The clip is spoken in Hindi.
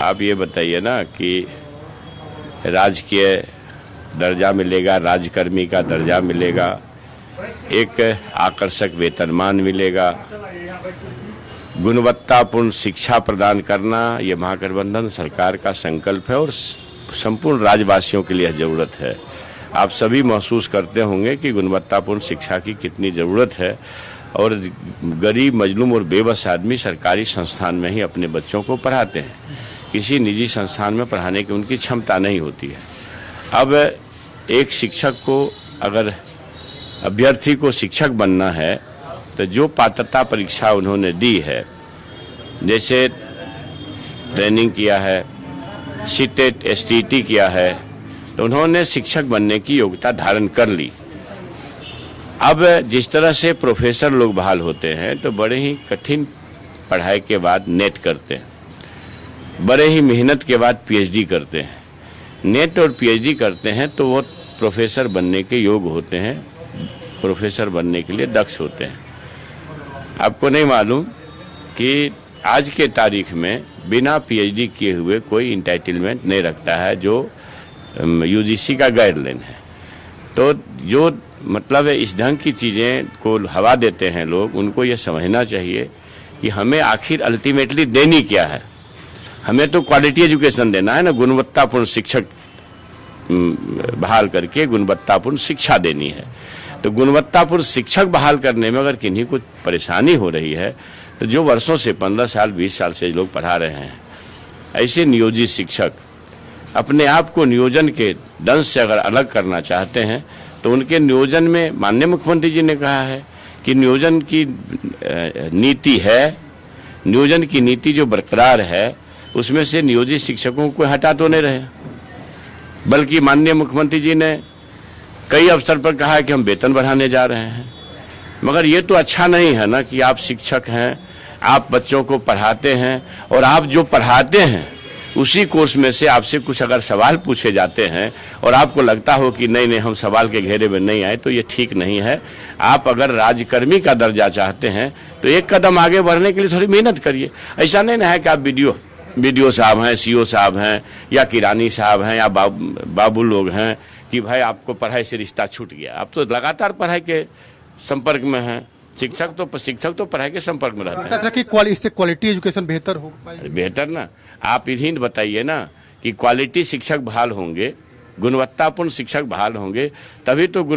आप ये बताइए ना कि राजकीय दर्जा मिलेगा, राज्यकर्मी का दर्जा मिलेगा, एक आकर्षक वेतनमान मिलेगा, गुणवत्तापूर्ण शिक्षा प्रदान करना, ये महागठबंधन सरकार का संकल्प है और संपूर्ण राज्यवासियों के लिए जरूरत है। आप सभी महसूस करते होंगे कि गुणवत्तापूर्ण शिक्षा की कितनी ज़रूरत है और गरीब, मजलूम और बेबस आदमी सरकारी संस्थान में ही अपने बच्चों को पढ़ाते हैं। किसी निजी संस्थान में पढ़ाने की उनकी क्षमता नहीं होती है। अब एक शिक्षक को, अगर अभ्यर्थी को शिक्षक बनना है तो जो पात्रता परीक्षा उन्होंने दी है, जैसे ट्रेनिंग किया है, सीटेट एसटीटी किया है, तो उन्होंने शिक्षक बनने की योग्यता धारण कर ली। अब जिस तरह से प्रोफेसर लोग बहाल होते हैं तो बड़े ही कठिन पढ़ाई के बाद नेट करते हैं, बड़े ही मेहनत के बाद पीएचडी करते हैं। नेट और पीएचडी करते हैं तो वो प्रोफेसर बनने के योग्य होते हैं, प्रोफेसर बनने के लिए दक्ष होते हैं। आपको नहीं मालूम कि आज के तारीख में बिना पीएचडी किए हुए कोई इंटाइटलमेंट नहीं रखता है, जो यूजीसी का गाइडलाइन है। तो जो मतलब है, इस ढंग की चीज़ें को हवा देते हैं लोग, उनको ये समझना चाहिए कि हमें आखिर अल्टीमेटली देनी क्या है। हमें तो क्वालिटी एजुकेशन देना है ना, गुणवत्तापूर्ण शिक्षक बहाल करके गुणवत्तापूर्ण शिक्षा देनी है। तो गुणवत्तापूर्ण शिक्षक बहाल करने में अगर किन्हीं को परेशानी हो रही है तो जो वर्षों से 15 साल 20 साल से लोग पढ़ा रहे हैं, ऐसे नियोजित शिक्षक अपने आप को नियोजन के दंश से अगर अलग करना चाहते हैं तो उनके नियोजन में, माननीय मुख्यमंत्री जी ने कहा है कि नियोजन की नीति है, नियोजन की नीति जो बरकरार है उसमें से नियोजित शिक्षकों को हटा तो नहीं रहे, बल्कि माननीय मुख्यमंत्री जी ने कई अवसर पर कहा है कि हम वेतन बढ़ाने जा रहे हैं। मगर ये तो अच्छा नहीं है ना कि आप शिक्षक हैं, आप बच्चों को पढ़ाते हैं और आप जो पढ़ाते हैं उसी कोर्स में से आपसे कुछ अगर सवाल पूछे जाते हैं और आपको लगता हो कि नहीं नहीं हम सवाल के घेरे में नहीं आए, तो ये ठीक नहीं है। आप अगर राज्यकर्मी का दर्जा चाहते हैं तो एक कदम आगे बढ़ने के लिए थोड़ी मेहनत करिए। ऐसा नहीं है कि आप बीडीओ साहब हैं, सीओ साहब हैं या किरानी साहब हैं या बाबू लोग हैं कि भाई आपको पढ़ाई से रिश्ता छूट गया। आप तो लगातार पढ़ाई के संपर्क में हैं। शिक्षक तो पढ़ाई के संपर्क में रहते हैं कि इससे क्वालिटी एजुकेशन बेहतर हो पाएगी। बेहतर ना, आप इन्हीं बताइए ना कि क्वालिटी शिक्षक बहाल होंगे, गुणवत्तापूर्ण शिक्षक बहाल होंगे, तभी तो